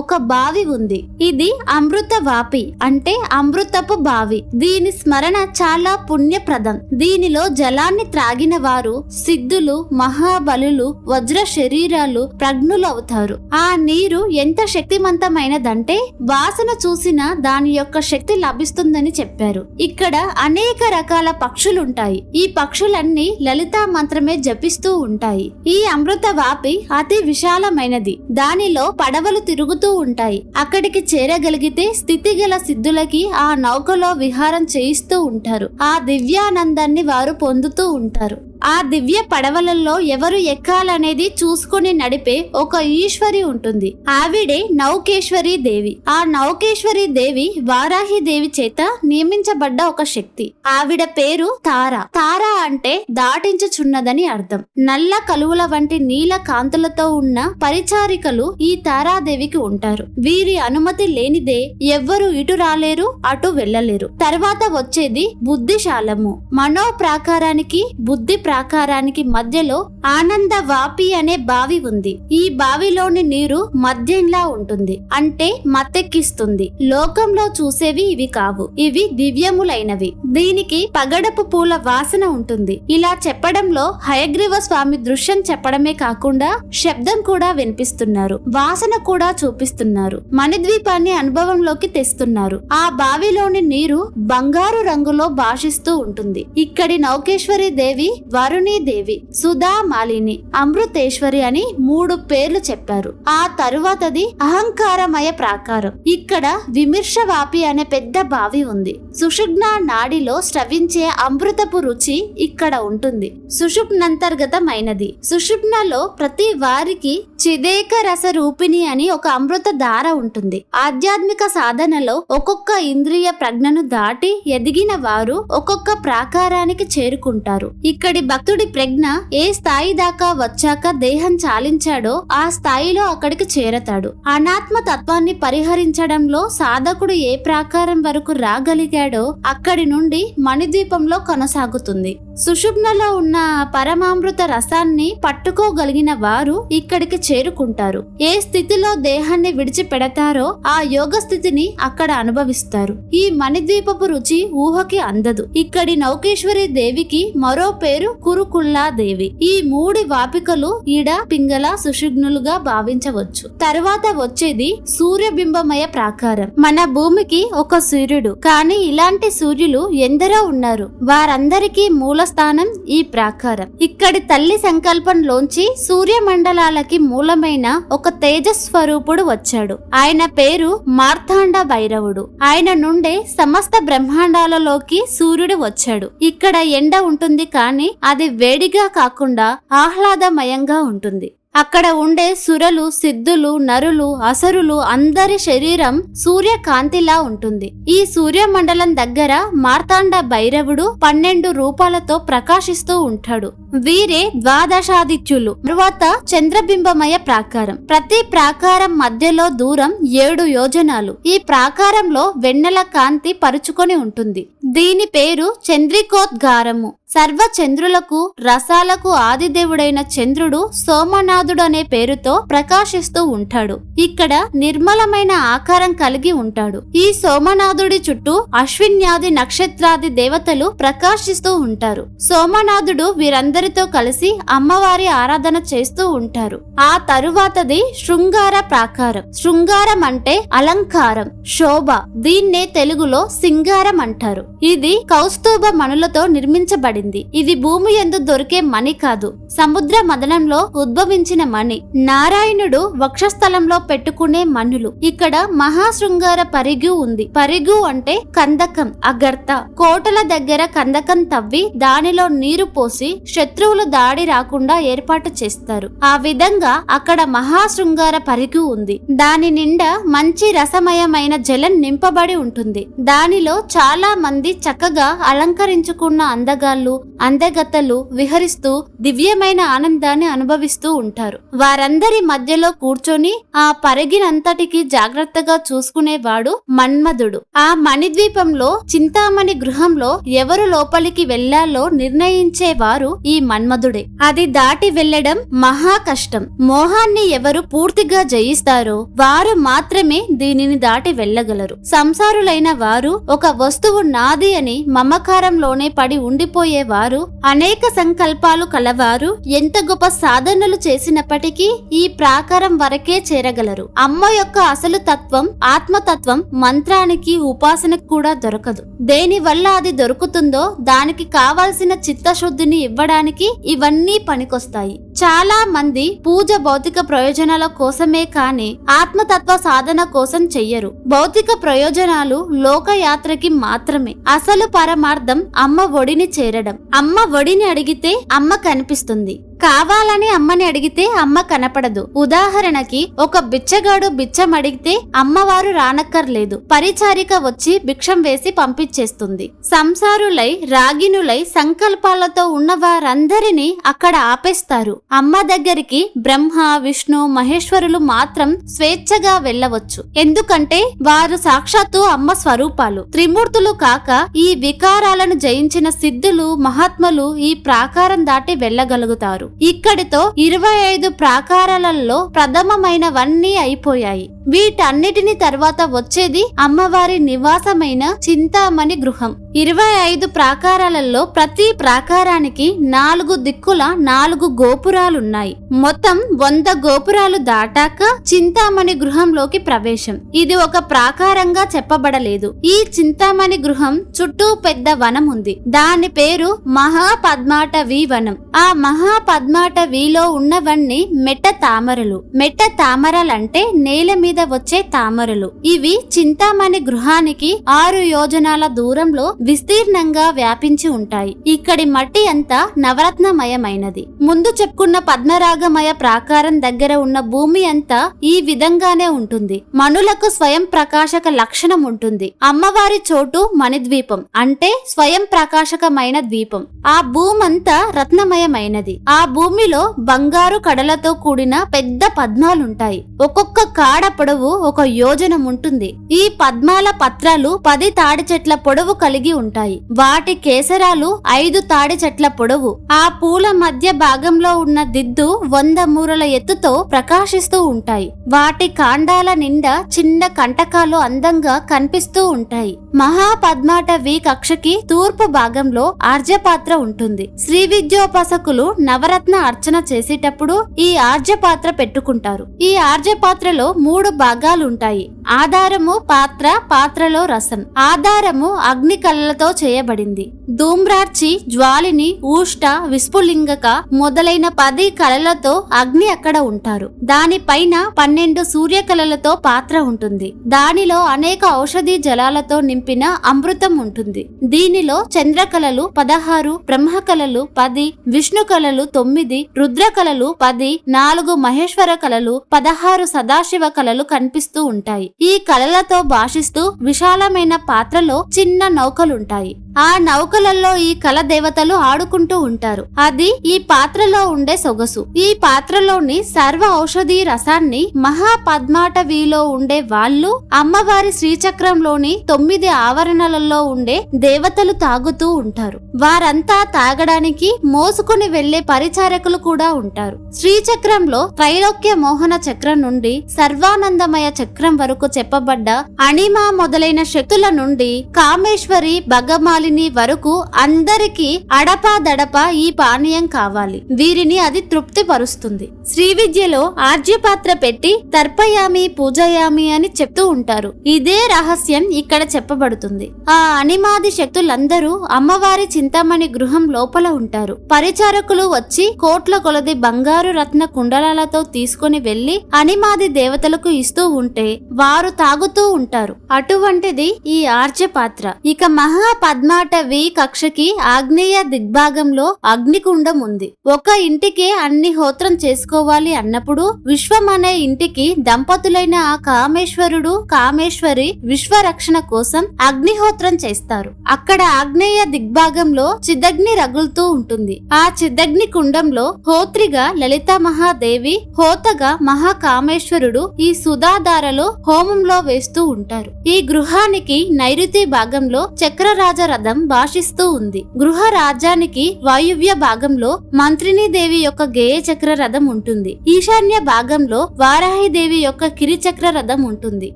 ఒక బావి ఉంది. ఇది అమృత వాపి అంటే అమృతపు బావి. దీని స్మరణ చాలా పుణ్యప్రదం. దీనిలో జలాన్ని త్రాగిన వారు సిద్ధులు, మహాబలులు, వజ్ర శరీరాలు, ప్రజ్ఞులు అవుతారు. ఆ నీరు ఎంత శక్తివంతమైనదంటే వాసన చూసినా దాని యొక్క శక్తి లభిస్తుందని చెప్పారు. ఇక్కడ అనేక రకాల పక్షులుంటాయి. ఈ పక్షులన్నీ లలితా మంత్రమే జపిస్తూ ఉంటాయి. ఈ అమృత వాపి అతి విశాలమైనది. దానిలో పడవలు తిరుగుతూ ఉంటాయి. అక్కడికి చేరగలిగితే స్థితిగల సిద్ధులకి ఆ నౌకలో విహారం చేయిస్తూ ఉంటారు. ఆ దివ్యానందాన్ని వారు పొందుతూ ఉంటారు. ఆ దివ్య పడవలలో ఎవరు ఎక్కాలనేది చూసుకుని నడిపే ఒక ఈశ్వరి ఉంటుంది. ఆవిడే నౌకేశ్వరి దేవి. ఆ నౌకేశ్వరి దేవి వారాహి దేవి చేత నియమించబడ్డ ఒక శక్తి. ఆవిడ పేరు తార. తార అంటే దాటించుచున్నదని అర్థం. నల్ల కలువల వంటి నీల కాంతులతో ఉన్న పరిచారికలు ఈ తారాదేవికి ఉంటారు. వీరి అనుమతి లేనిదే ఎవ్వరు ఇటు రాలేరు, అటు వెళ్ళలేరు. తర్వాత వచ్చేది బుద్ధిశాలము. మనో ప్రాకారానికి, బుద్ధి ప్రాకారానికి మధ్యలో ఆనంద వాపి అనే బావి ఉంది. ఈ బావిలోని నీరు మద్యంలా ఉంటుంది, అంటే మత్తెక్కిస్తుంది. లోకంలో చూసేవి ఇవి కావు, ఇవి దివ్యములైనవి. దీనికి పగడపు పూల వాసన ఉంటుంది. ఇలా చెప్పడంలో హయగ్రీవ స్వామి దృశ్యం చెప్పడమే కాకుండా శబ్దం కూడా వినిపిస్తున్నారు, వాసన కూడా చూపిస్తున్నారు. మణిద్వీపాన్ని అనుభవంలోకి తెస్తున్నారు. ఆ బావిలోని నీరు బంగారు రంగులో భాషిస్తూ ఉంటుంది. ఇక్కడి నౌకేశ్వరి దేవి వరుణీదేవి, సుధామాలిని, అమృతేశ్వరి అని 3 పేర్లు చెప్పారు. ఆ తరువాతది అహంకారమయ ప్రాకారం. ఇక్కడ విమర్శవాపి అనే పెద్ద బావి ఉంది. సుషుమ్నా నాడిలో స్రవించే అమృతపు రుచి ఇక్కడ ఉంటుంది. సుషుమ్నంతర్గతమైనది. సుషుమ్నలో ప్రతి వారికి చిదేక రస రూపిణి అని ఒక అమృత ధార ఉంటుంది. ఆధ్యాత్మిక సాధనలో ఒక్కొక్క ఇంద్రియ ప్రజ్ఞను దాటి ఎదిగిన వారు ఒక్కొక్క ప్రాకారానికి చేరుకుంటారు. ఇక్కడి భక్తుడి ప్రజ్ఞ ఏ స్థాయి దాకా వచ్చాక దేహం చాలించాడో ఆ స్థాయిలో అక్కడికి చేరతాడు. అనాత్మ తత్వాన్ని పరిహరించడంలో సాధకుడు ఏ ప్రాకారం వరకు రాగలిగాడో అక్కడి నుండి మణిద్వీపంలో కొనసాగుతుంది. సుషుమ్నలో ఉన్న పరమామృత రసాన్ని పట్టుకోగలిగిన వారు ఇక్కడికి చేరుకుంటారు. ఏ స్థితిలో దేహాన్ని విడిచిపెడతారో ఆ యోగ స్థితిని అక్కడ అనుభవిస్తారు. ఈ మణిద్వీపపు రుచి ఊహకి అందదు. ఇక్కడి నౌకేశ్వరి దేవికి మరో పేరు కురుకుల్లా దేవి. ఈ 3 వాపికలు ఈడ పింగళ సుషుమ్నులుగా భావించవచ్చు. తరువాత వచ్చేది సూర్యబింబమయ ప్రాకారం. మన భూమికి ఒక సూర్యుడు, కానీ ఇలాంటి సూర్యులు ఎందరో ఉన్నారు. వారందరికీ మూలస్థానం ఈ ప్రాకారం. ఇక్కడి తల్లి సంకల్పంలోంచి సూర్యమండలాలకి మూలమైన ఒక తేజస్వరూపుడు వచ్చాడు. ఆయన పేరు మార్తాండ భైరవుడు. ఆయన నుండే సమస్త బ్రహ్మాండాలలోకి సూర్యుడు వచ్చాడు. ఇక్కడ ఎండ ఉంటుంది, కానీ అది వేడిగా కాకుండా ఆహ్లాదమయంగా ఉంటుంది. అక్కడ ఉండే సురలు, సిద్ధులు, నరులు, అసరులు అందరి శరీరం సూర్యకాంతిలా ఉంటుంది. ఈ సూర్యమండలం దగ్గర మార్తాండ భైరవుడు 12 రూపాలతో ప్రకాశిస్తూ ఉంటాడు. వీరే ద్వాదశాదిత్యులు. తరువాత చంద్రబింబమయ ప్రాకారం. ప్రతి ప్రాకారం మధ్యలో దూరం 7 యోజనాలు. ఈ ప్రాకారంలో వెన్నెల కాంతి పరుచుకొని ఉంటుంది. దీని పేరు చంద్రికోద్గారము. సర్వ చంద్రులకు, రసాలకు ఆదిదేవుడైన చంద్రుడు సోమనాథుడు అనే పేరుతో ప్రకాశిస్తూ ఉంటాడు. ఇక్కడ నిర్మలమైన ఆకారం కలిగి ఉంటాడు. ఈ సోమనాథుడి చుట్టూ అశ్విన్యాది నక్షత్రాది దేవతలు ప్రకాశిస్తూ ఉంటారు. సోమనాథుడు వీరందరితో కలిసి అమ్మవారి ఆరాధన చేస్తూ ఉంటారు. ఆ తరువాతది శృంగార ప్రాకారం. శృంగారం అంటే అలంకారం, శోభ. దీన్నే తెలుగులో సింగారం అంటారు. ఇది కౌస్తుభ మణులతో నిర్మించబడింది. ఇది భూమి యందు దొరికే మణి కాదు, సముద్ర మదనంలో ఉద్భవించిన మణి. నారాయణుడు వక్షస్థలంలో పెట్టుకునే మణులు. ఇక్కడ మహాశృంగార పరిగు ఉంది. పరిగు అంటే కందకం, అగర్త. కోటల దగ్గర కందకం తవ్వి దానిలో నీరు పోసి శత్రువులు దాడి రాకుండా ఏర్పాటు చేస్తారు. ఆ విధంగా అక్కడ మహాశృంగార పరిగు ఉంది. దాని నిండా మంచి రసమయమైన జలం నింపబడి ఉంటుంది. దానిలో చాలా మంది చక్కగా అలంకరించుకున్న అందగాళ్ళు, అందగత్తలు విహరిస్తూ దివ్యమైన ఆనందాన్ని అనుభవిస్తూ ఉంటారు. వారందరి మధ్యలో కూర్చొని ఆ పరిగినంతటికి జాగ్రత్తగా చూసుకునేవాడు మన్మధుడు. ఆ మణిద్వీపంలో చింతామణి గృహంలో ఎవరు లోపలికి వెళ్లాలో నిర్ణయించేవారు ఈ మన్మధుడే. అది దాటి వెళ్లడం మహా కష్టం. మోహాన్ని ఎవరు పూర్తిగా జయిస్తారో వారు మాత్రమే దీనిని దాటి వెళ్లగలరు. సంసారులైన వారు ఒక వస్తువు నాది అని మమకారంలోనే పడి ఉండిపోయేవారు, అనేక సంకల్పాలు కలవారు ఎంత గొప్ప సాధనలు చేసినప్పటికీ ఈ ప్రాకారం వరకే చేరగలరు. అమ్మ యొక్క అసలు తత్వం, ఆత్మతత్వం మంత్రానికి, ఉపాసనకు కూడా దొరకదు. దేని వల్ల అది దొరుకుతుందో దానికి కావాల్సిన చిత్తశుద్ధిని ఇవ్వడానికి ఇవన్నీ పనికొస్తాయి. చాలా మంది పూజ భౌతిక ప్రయోజనాల కోసమే కాని ఆత్మతత్వ సాధన కోసం చెయ్యరు. భౌతిక ప్రయోజనాలు లోకయాత్రకి మాత్రమే. అసలు పరమార్థం అమ్మ ఒడిని చేరడం. అమ్మ ఒడిని అడిగితే అమ్మ కనిపిస్తుంది. కావాలని అమ్మని అడిగితే అమ్మ కనపడదు. ఉదాహరణకి ఒక బిచ్చగాడు బిచ్చం అడిగితే అమ్మవారు రానక్కర్లేదు, పరిచారిక వచ్చి భిక్షం వేసి పంపించేస్తుంది. సంసారులై రాగినులై సంకల్పాలతో ఉన్న వారందరినీ అక్కడ ఆపేస్తారు. అమ్మ దగ్గరికి బ్రహ్మ, విష్ణు, మహేశ్వరులు మాత్రం స్వేచ్ఛగా వెళ్ళవచ్చు. ఎందుకంటే వారు సాక్షాత్తు అమ్మ స్వరూపాలు. త్రిమూర్తులు కాక ఈ వికారాలను జయించిన సిద్ధులు, మహాత్ములు ఈ ప్రాకారం దాటి వెళ్ళగలుగుతారు. ఇక్కడితో 25 ప్రాకారాలలో ప్రథమమైనవన్నీ అయిపోయాయి. వీటన్నిటిని తర్వాత వచ్చేది అమ్మవారి నివాసమైన చింతామణి గృహం. 25 ప్రాకారాలలో ప్రతి ప్రాకారానికి 4 దిక్కుల 4 గోపురాలున్నాయి. మొత్తం 100 గోపురాలు దాటాక చింతామణి గృహంలోకి ప్రవేశం. ఇది ఒక ప్రాకారంగా చెప్పబడలేదు. ఈ చింతామణి గృహం చుట్టూ పెద్ద వనం ఉంది. దాని పేరు మహాపద్మాటవి వనం. ఆ మహాపద్మాటవిలో ఉన్నవన్నీ మెట్ట తామరలు. మెట్ట తామరలంటే నేల మీద వచ్చే తామరలు. ఇవి చింతామణి గృహానికి 6 యోజనాల దూరంలో విస్తీర్ణంగా వ్యాపించి ఉంటాయి. ఇక్కడి మట్టి అంతా నవరత్నమయమైనది. ముందు చెప్పుకున్న పద్మరాగమయ ప్రాకారం దగ్గర ఉన్న భూమి అంతా ఈ విధంగానే ఉంటుంది. మణులకు స్వయం ప్రకాశక లక్షణం ఉంటుంది. అమ్మవారి చోటు మణిద్వీపం అంటే స్వయం ప్రకాశకమైన ద్వీపం. ఆ భూమంతా రత్నమయమైనది. ఆ భూమిలో బంగారు కడలతో కూడిన పెద్ద పద్మాలుంటాయి. ఒక్కొక్క కాడ పొడవు 1 యోజనం ఉంటుంది. ఈ పద్మాల పత్రాలు 10 తాడి చెట్ల పొడవు కలిగి ఉంటాయి. వాటి కేసరాలు 5 తాడి చెట్ల పొడవు. ఆ పూల మధ్య భాగంలో ఉన్న దిద్దు 100 మూరల ఎత్తుతో ప్రకాశిస్తూ ఉంటాయి. వాటి కాండాల నిండా చిన్న కంటకాలు అందంగా కనిపిస్తూ ఉంటాయి. మహాపద్మాటవి కక్షకి తూర్పు భాగంలో ఆర్జపాత్ర ఉంటుంది. శ్రీ విద్యోపాసకులు నవరత్న అర్చన చేసేటప్పుడు ఈ ఆర్జపాత్ర పెట్టుకుంటారు. ఈ ఆర్జపాత్రలో 3 భాగాలుంటాయి. ఆధారము పాత్ర, పాత్రలో రసం. ఆధారము అగ్ని కళ్ళతో చేయబడింది. ధూమ్రార్చి, జ్వాలిని, ఊష్ట, విస్ఫులింగక మొదలైన 10 కళలతో అగ్ని అక్కడ ఉంటారు. దానిపైన 12 సూర్యకళలతో పాత్ర ఉంటుంది. దానిలో అనేక ఔషధి జలాలతో నింపిన అమృతం ఉంటుంది. దీనిలో చంద్రకళలు 16, బ్రహ్మకళలు 10, విష్ణు కళలు 9, రుద్ర కళలు 10, 4 మహేశ్వర కళలు, 16 సదాశివ కళలు కనిపిస్తూ ఉంటాయి. ఈ కళలతో భాషిస్తూ విశాలమైన పాత్రలో చిన్న నౌకలుంటాయి. ఆ నౌకలలో ఈ కళ దేవతలు ఆడుకుంటూ ఉంటారు. అది ఈ పాత్రలో ఉండే సొగసు. ఈ పాత్రలోని సర్వ ఔషధి రసాన్ని మహాపద్మాటవిలో ఉండే వాళ్ళు అమ్మవారి శ్రీచక్రంలోని 9 ఆవరణలలో ఉండే దేవతలు తాగుతూ ఉంటారు. వారంతా తాగడానికి మోసుకుని వెళ్లే పరిచారకులు కూడా ఉంటారు. శ్రీచక్రంలో త్రైలోక్య మోహన చక్రం నుండి సర్వానందమయ చక్రం వరకు చెప్పబడ్డ అణిమ మొదలైన శక్తుల నుండి కామేశ్వరి, భగమాలిని వరకు అందరికీ అడపా దడపా ఈ పానీయం కావాలి. వీరిని అది తృప్తి పరుస్తుంది. శ్రీ విద్యలో ఆర్జ్యపాత్ర పెట్టి తర్పయామి, పూజయామి అని చెప్తూ ఉంటారు. ఇదే రహస్యం ఇక్కడ చెప్పబడుతుంది. ఆ అణిమాది శక్తులందరూ అమ్మవారి చింతామణి గృహం లోపల ఉంటారు. పరిచారకులు వచ్చి కోట్ల కొలది బంగారు రత్న కుండలాలతో తీసుకుని వెళ్లి అణిమాది దేవతలకు ఇస్తూ ఉంటే వారు తాగుతూ ఉంటారు. అటువంటిది ఈ ఆర్జపాత్ర. ఇక మహాపద్మాటవి కక్షకి ఆగ్నేయ దిగ్భాగంలో అగ్నికుండం ఉంది. ఒక ఇంటికే అన్ని హోత్రం చేసుకోవాలి అన్నప్పుడు విశ్వం అనే ఇంటికి దంపతులైన ఆ కామేశ్వరుడు, కామేశ్వరి విశ్వరక్షణ కోసం అగ్నిహోత్రం చేస్తారు. అక్కడ ఆగ్నేయ దిగ్భాగంలో చిదగ్ని రగులుతూ ఉంటుంది. ఆ చిదగ్ని కుండంలో హోత్రిగా లలిత మహాదేవి, హోతగా మహాకామేశ్వరుడు ఈ సుధాధారలో హోమంలో వేస్తూ ఉంటారు. ఈ గృహానికి నైరుతి భాగంలో చక్రరాజ రథం భాషిస్తూ ఉంది. గృహ రాజ్యానికి వాయువ్య భాగంలో మంత్రిని దేవి యొక్క గేయ చక్ర రథం ఉంటుంది. ఈశాన్య భాగంలో వారాహిదేవి యొక్క కిరిచక్ర రథం ఉంటుంది.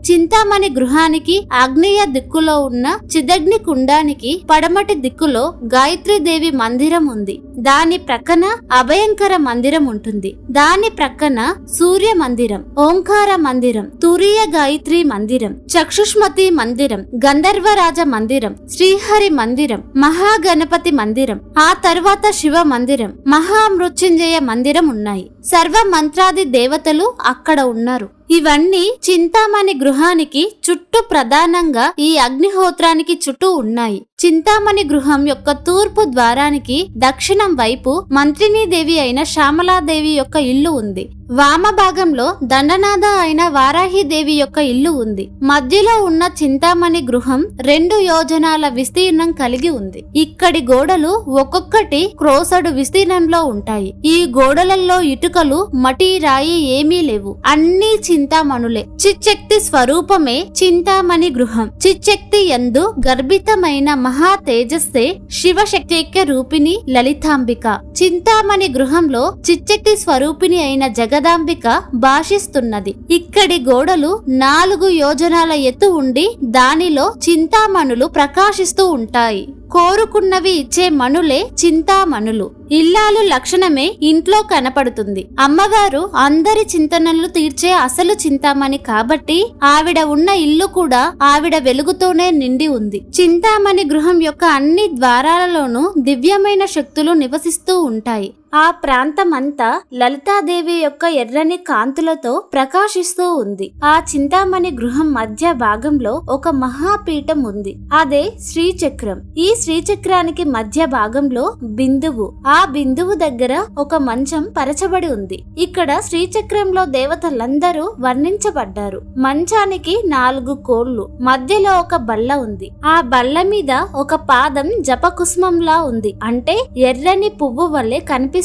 చింతామణి గృహానికి ఆగ్నేయ దిక్కులో ఉన్న చిదగ్ని కుండానికి పడమటి దిక్కులో గాయత్రీదేవి మందిరం ఉంది. దాని ప్రక్కన అభయంకర మందిరం ఉంటుంది. దాని ప్రక్కన సూర్య మందిరం, ఓంకార మందిరం, తురియ గాయత్రి మందిరం, చక్షుష్మతి మందిరం, గంధర్వరాజ మందిరం, శ్రీహరి మందిరం, మహాగణపతి మందిరం, ఆ తర్వాత శివ మందిరం, మహామృత్యుంజయ మందిరం ఉన్నాయి. సర్వ మంత్రాది దేవతలు అక్కడ ఉన్నారు. ఇవన్నీ చింతామణి గృహానికి చుట్టూ ప్రధానంగా ఈ అగ్నిహోత్రానికి చుట్టూ ఉన్నాయి. చింతామణి గృహం యొక్క తూర్పు ద్వారానికి దక్షిణం వైపు మంత్రిని దేవి అయిన శ్యామలాదేవి యొక్క ఇల్లు ఉంది. వామ భాగంలో దండనాథ అయిన వారాహిదేవి యొక్క ఇల్లు ఉంది. మధ్యలో ఉన్న చింతామణి గృహం 2 యోజనాల విస్తీర్ణం కలిగి ఉంది. ఇక్కడి గోడలు ఒక్కొక్కటి క్రోసడు విస్తీర్ణంలో ఉంటాయి. ఈ గోడలలో ఇటుక ఇటుకలు మట్టి రాయి ఏమీ లేవు, అన్నీ చింతామణులే. చిచ్చక్తి స్వరూపమే చింతామణి గృహం. చిచ్చక్తి యందు గర్భితమైన మహా తేజస్సే శివశక్తైక్య రూపిణి లలితాంబిక. చింతామణి గృహంలో చిచ్చక్తి స్వరూపిణి అయిన జగదాంబిక భాషిస్తున్నది. ఇక్కడి గోడలు 4 యోజనాల ఎత్తు ఉండి దానిలో చింతామణులు ప్రకాశిస్తూ ఉంటాయి. కోరుకున్నవి ఇచ్చే మణులే చింతామణులు. ఇల్లాలు లక్షణమే ఇంట్లో కనపడుతుంది. అమ్మవారు అందరి చింతనలు తీర్చే అసలు చింతామణి కాబట్టి ఆవిడ ఉన్న ఇల్లు కూడా ఆవిడ వెలుగుతోనే నిండి ఉంది. చింతామణి గృహం యొక్క అన్ని ద్వారాలలోనూ దివ్యమైన శక్తులు నివసిస్తూ ఉంటాయి. ఆ ప్రాంతమంతా లలితాదేవి యొక్క ఎర్రని కాంతులతో ప్రకాశిస్తూ ఉంది. ఆ చింతామణి గృహం మధ్య భాగంలో ఒక మహాపీఠం ఉంది. అదే శ్రీచక్రం. ఈ శ్రీచక్రానికి మధ్య భాగంలో బిందువు. ఆ బిందువు దగ్గర ఒక మంచం పరచబడి ఉంది. ఇక్కడ శ్రీచక్రంలో దేవతలందరూ వర్ణించబడ్డారు. మంచానికి 4 కోళ్లు, మధ్యలో ఒక బల్ల ఉంది. ఆ బల్ల మీద ఒక పాదం జపకుసుమంలా ఉంది, అంటే ఎర్రని పువ్వు వల్లే కనిపిస్తుంది.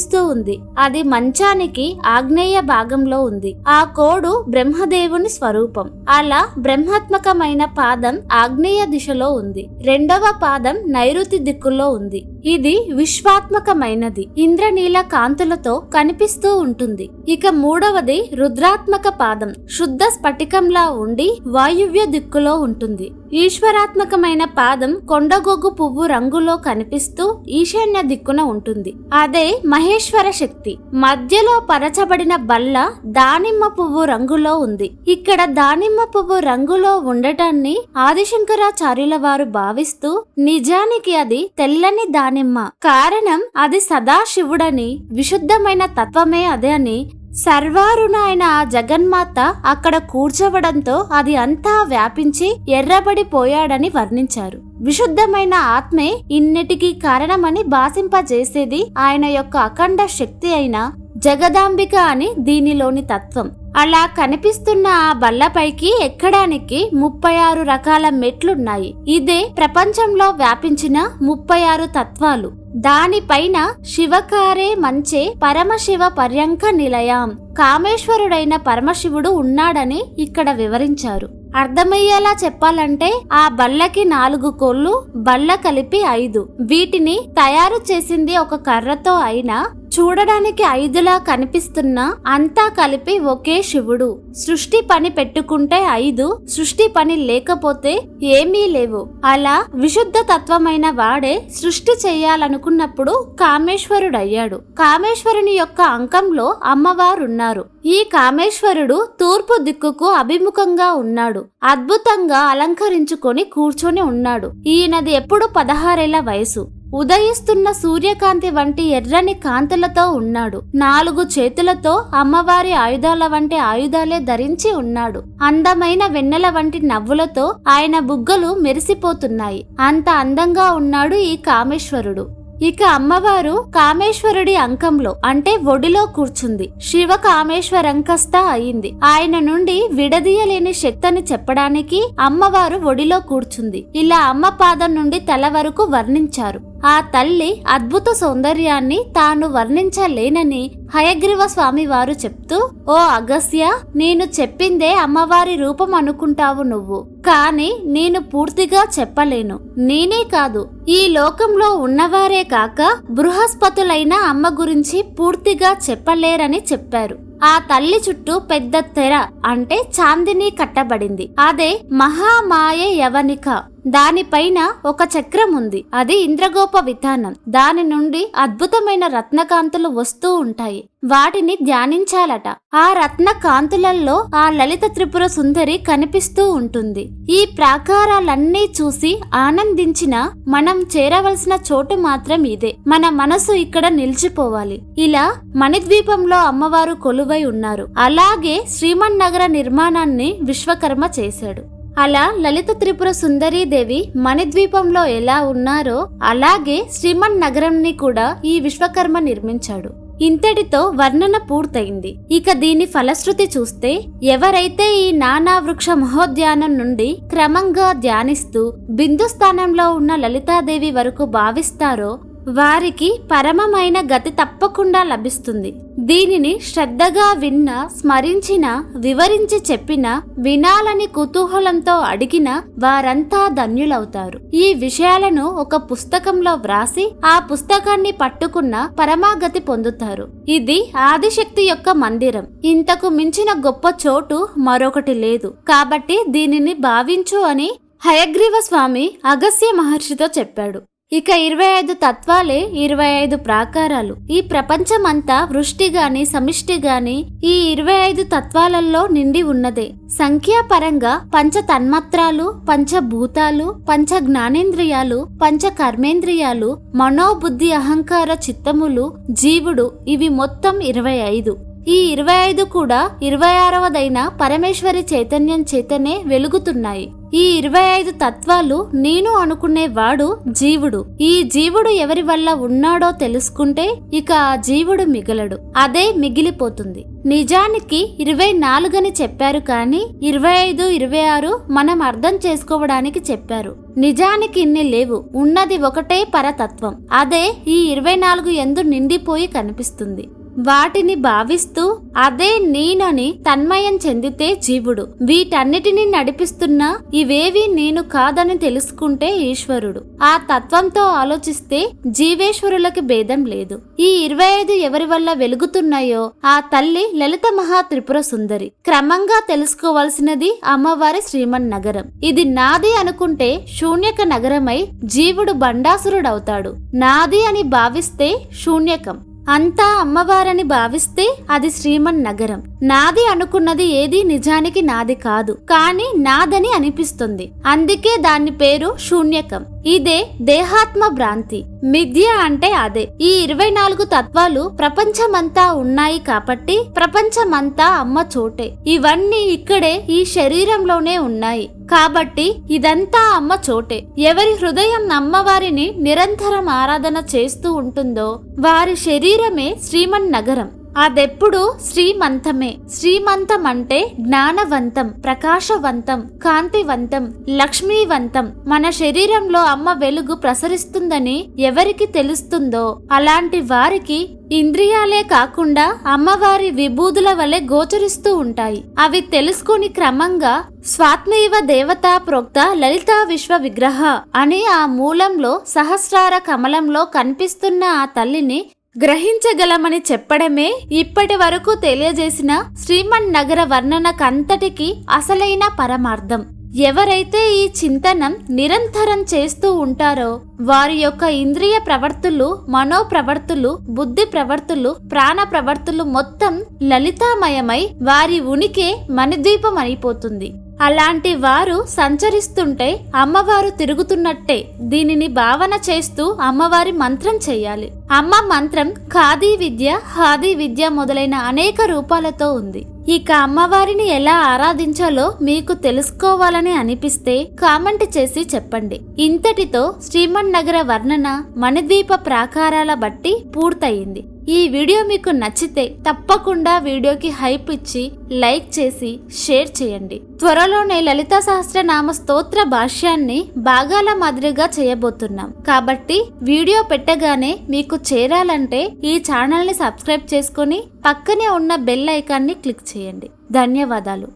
అది మంచానికి ఆగ్నేయ భాగంలో ఉంది. ఆ కోడు బ్రహ్మదేవుని స్వరూపం. అలా బ్రహ్మాత్మకమైన పాదం ఆగ్నేయ దిశలో ఉంది. రెండవ పాదం నైరుతి దిక్కులో ఉంది. ఇది విశ్వాత్మకమైనది, ఇంద్రనీల కాంతులతో కనిపిస్తూ ఉంటుంది. ఇక మూడవది రుద్రాత్మక పాదం, శుద్ధ స్ఫటికంలా ఉండి వాయువ్య దిక్కులో ఉంటుంది. ఈశ్వరాత్మకమైన పాదం కొండగొగ్గు పువ్వు రంగులో కనిపిస్తూ ఈశాన్య దిక్కున ఉంటుంది. అదే మహేశ్వర శక్తి. మధ్యలో పరచబడిన బల్ల దానిమ్మ పువ్వు రంగులో ఉంది. ఇక్కడ దానిమ్మ పువ్వు రంగులో ఉండటాన్ని ఆదిశంకరాచార్యుల వారు భావిస్తూ నిజానికి అది తెల్లని దానిమ్మ. కారణం అది సదాశివుడని, విశుద్ధమైన తత్వమే అదే అని, సర్వారుణ అయిన ఆ జగన్మాత అక్కడ కూర్చోవడంతో అది అంతా వ్యాపించి ఎర్రబడిపోయాడని వర్ణించారు. విశుద్ధమైన ఆత్మే ఇన్నిటికీ కారణమని భాసింపజేసేది ఆయన యొక్క అఖండ శక్తి అయిన జగదాంబిక అని దీనిలోని తత్వం. అలా కనిపిస్తున్న ఆ బల్లపైకి ఎక్కడానికి 36 రకాల మెట్లున్నాయి. ఇదే ప్రపంచంలో వ్యాపించిన 36 తత్వాలు. దానిపైన శివకారే మంచే పరమశివ పర్యంక నిలయం, కామేశ్వరుడైన పరమశివుడు ఉన్నాడని ఇక్కడ వివరించారు. అర్థమయ్యేలా చెప్పాలంటే ఆ బల్లకి 4 కోళ్లు, బల్ల కలిపి 5. వీటిని తయారు చేసింది ఒక కర్రతో అయినా చూడడానికి 5లా కనిపిస్తున్నా అంతా కలిపి ఒకే శివుడు. సృష్టి పని పెట్టుకుంటే 5, సృష్టి పని లేకపోతే ఏమీ లేవు. అలా విశుద్ధ తత్వమైన వాడే సృష్టి చెయ్యాలనుకున్నప్పుడు కామేశ్వరుడయ్యాడు. కామేశ్వరుని యొక్క అంకంలో అమ్మవారున్నారు. ఈ కామేశ్వరుడు తూర్పు దిక్కుకు అభిముఖంగా ఉన్నాడు. అద్భుతంగా అలంకరించుకొని కూర్చొని ఉన్నాడు. ఈయనది ఎప్పుడు 16 ఏళ్ల వయసు. ఉదయిస్తున్న సూర్యకాంతి వంటి ఎర్రని కాంతులతో ఉన్నాడు. 4 చేతులతో అమ్మవారి ఆయుధాల వంటి ఆయుధాలే ధరించి ఉన్నాడు. అందమైన వెన్నెల వంటి నవ్వులతో ఆయన బుగ్గలు మెరిసిపోతున్నాయి. అంత అందంగా ఉన్నాడు ఈ కామేశ్వరుడు. ఇక అమ్మవారు కామేశ్వరుడి అంకంలో అంటే ఒడిలో కూర్చుంది. శివ కామేశ్వరంకస్త అయింది. ఆయన నుండి విడదీయలేని శక్తిని చెప్పడానికి అమ్మవారు ఒడిలో కూర్చుంది. ఇలా అమ్మ పాదం నుండి తల వరకు వర్ణించారు. ఆ తల్లి అద్భుత సౌందర్యాన్ని తాను వర్ణించలేనని హయగ్రీవ స్వామి వారు చెప్తూ, ఓ అగస్య, నేను చెప్పిందే అమ్మవారి రూపం అనుకుంటావు నువ్వు, కానీ నేను పూర్తిగా చెప్పలేను. నేనే కాదు, ఈ లోకంలో ఉన్నవారే కాక బృహస్పతులైన అమ్మ గురించి పూర్తిగా చెప్పలేరని చెప్పారు. ఆ తల్లి చుట్టూ పెద్ద తెర అంటే చాందిని కట్టబడింది. అదే మహామాయ యవనిక. దానిపైన ఒక చక్రం ఉంది. అది ఇంద్రగోప విధానం. దాని నుండి అద్భుతమైన రత్నకాంతులు వస్తూ ఉంటాయి. వాటిని ధ్యానించాలట. ఆ రత్న కాంతులలో ఆ లలిత త్రిపుర సుందరి కనిపిస్తూ ఉంటుంది. ఈ ప్రాకారాలన్నీ చూసి ఆనందించిన మనం చేరవలసిన చోటు మాత్రం ఇదే. మన మనసు ఇక్కడ నిలిచిపోవాలి. ఇలా మణిద్వీపంలో అమ్మవారు కొలువై ఉన్నారు. అలాగే శ్రీమన్నగర నిర్మాణాన్ని విశ్వకర్మ చేశాడు. అలా లలిత త్రిపుర సుందరీదేవి మణిద్వీపంలో ఎలా ఉన్నారో అలాగే శ్రీమన్నగరంని కూడా ఈ విశ్వకర్మ నిర్మించాడు. ఇంతటితో వర్ణన పూర్తయింది. ఇక దీని ఫలశ్రుతి చూస్తే, ఎవరైతే ఈ నానా వృక్ష మహోద్యానం నుండి క్రమంగా ధ్యానిస్తూ బిందు స్థానంలో ఉన్న లలితాదేవి వరకు భావిస్తారో వారికి పరమమైన గతి తప్పకుండా లభిస్తుంది. దీనిని శ్రద్ధగా విన్నా, స్మరించిన, వివరించి చెప్పిన, వినాలని కుతూహలంతో అడిగిన వారంతా ధన్యులవుతారు. ఈ విషయాలను ఒక పుస్తకంలో వ్రాసి ఆ పుస్తకాన్ని పట్టుకున్న పరమాగతి పొందుతారు. ఇది ఆదిశక్తి యొక్క మందిరం. ఇంతకు మించిన గొప్ప చోటు మరొకటి లేదు. కాబట్టి దీనిని భావించు అని హయగ్రీవ స్వామి అగస్త్య మహర్షితో చెప్పాడు. ఇక 25 తత్వాలే 25 ప్రాకారాలు. ఈ ప్రపంచమంతా వృష్టి గాని సమిష్టి గాని ఈ 25 తత్వాలలో నిండి ఉన్నదే. సంఖ్యాపరంగా పంచ తన్మాత్రాలు, పంచభూతాలు, పంచ జ్ఞానేంద్రియాలు, పంచ కర్మేంద్రియాలు, మనోబుద్ధి అహంకార చిత్తములు, జీవుడు, ఇవి మొత్తం 25. ఈ 25 కూడా 26వదైన పరమేశ్వరి చైతన్యం చేతనే వెలుగుతున్నాయి. ఈ 25 తత్వాలు నేను అనుకునేవాడు జీవుడు. ఈ జీవుడు ఎవరి వల్ల ఉన్నాడో తెలుసుకుంటే ఇక ఆ జీవుడు మిగలడు, అదే మిగిలిపోతుంది. నిజానికి 24 అని చెప్పారు కానీ 25, 26 మనం అర్థం చేసుకోవడానికి చెప్పారు. నిజానికి ఇన్ని లేవు, ఉన్నది ఒకటే పరతత్వం. అదే ఈ 24 యందు నిండిపోయి కనిపిస్తుంది. వాటిని భావిస్తూ అదే నేనని తన్మయం చెందితే జీవుడు. వీటన్నిటిని నడిపిస్తున్నా ఇవేవి నేను కాదని తెలుసుకుంటే ఈశ్వరుడు. ఆ తత్వంతో ఆలోచిస్తే జీవేశ్వరులకి భేదం లేదు. ఈ 25 ఎవరి వల్ల వెలుగుతున్నాయో ఆ తల్లి లలిత మహా త్రిపుర సుందరి. క్రమంగా తెలుసుకోవాల్సినది అమ్మవారి శ్రీమన్నగరం. ఇది నాది అనుకుంటే శూన్యక నగరమై జీవుడు బండాసురుడవుతాడు. నాది అని భావిస్తే శూన్యకం, అంతా అమ్మవారని భావిస్తే అది శ్రీమన్నగరం. నాది అనుకున్నది ఏది నిజానికి నాది కాదు, కానీ నాదని అనిపిస్తుంది. అందుకే దాని పేరు శూన్యకం. ఇదే దేహాత్మ భ్రాంతి. మిథ్య అంటే అదే. ఈ 24 తత్వాలు ప్రపంచమంతా ఉన్నాయి కాబట్టి ప్రపంచమంతా అమ్మ చోటే. ఇవన్నీ ఇక్కడే ఈ శరీరంలోనే ఉన్నాయి కాబట్టి ఇదంతా అమ్మ చోటే. ఎవరి హృదయం అమ్మవారిని నిరంతరం ఆరాధన చేస్తూ ఉంటుందో వారి శరీరమే శ్రీమన్నగరం. అదెప్పుడు శ్రీమంతమే. శ్రీమంతం అంటే జ్ఞానవంతం, ప్రకాశవంతం, కాంతివంతం, లక్ష్మీవంతం. మన శరీరంలో అమ్మ వెలుగు ప్రసరిస్తుందని ఎవరికి తెలుస్తుందో అలాంటి వారికి ఇంద్రియాలే కాకుండా అమ్మవారి విభూదుల వలె గోచరిస్తూ ఉంటాయి. అవి తెలుసుకుని క్రమంగా స్వాత్మైవ దేవతా ప్రోక్త లలితా విశ్వ విగ్రహ అని ఆ మూలంలో సహస్రార కమలంలో కనిపిస్తున్న ఆ తల్లిని గ్రహించగలమని చెప్పడమే ఇప్పటి వరకు తెలియజేసిన శ్రీమన్నగర వర్ణనకంతటికి అసలైన పరమార్థం. ఎవరైతే ఈ చింతనం నిరంతరం చేస్తూ ఉంటారో వారి యొక్క ఇంద్రియ ప్రవర్తులు, మనో ప్రవర్తులు, బుద్ధి ప్రవర్తులు, ప్రాణ ప్రవర్తులు మొత్తం లలితామయమై వారి ఉనికి మణిద్వీపం అయిపోతుంది. అలాంటి వారు సంచరిస్తుంటే అమ్మవారు తిరుగుతున్నట్టే. దీనిని భావన చేస్తూ అమ్మవారి మంత్రం చెయ్యాలి. అమ్మ మంత్రం ఖాదీ విద్య, హాదీ విద్య మొదలైన అనేక రూపాలతో ఉంది. ఇక అమ్మవారిని ఎలా ఆరాధించాలో మీకు తెలుసుకోవాలని అనిపిస్తే కామెంట్ చేసి చెప్పండి. ఇంతటితో శ్రీమన్నగర వర్ణన మణిద్వీప ప్రాకారాల బట్టి పూర్తయింది. ఈ వీడియో మీకు నచ్చితే తప్పకుండా వీడియోకి హైప్ ఇచ్చి లైక్ చేసి షేర్ చేయండి. త్వరలోనే లలితా సహస్రనామ స్తోత్ర భాష్యాన్ని భాగాల మాదిరిగా చేయబోతున్నాం కాబట్టి వీడియో పెట్టగానే మీకు చేరాలంటే ఈ ఛానల్ని సబ్స్క్రైబ్ చేసుకుని పక్కనే ఉన్న బెల్ ఐకాన్ని క్లిక్ చేయండి. ధన్యవాదాలు.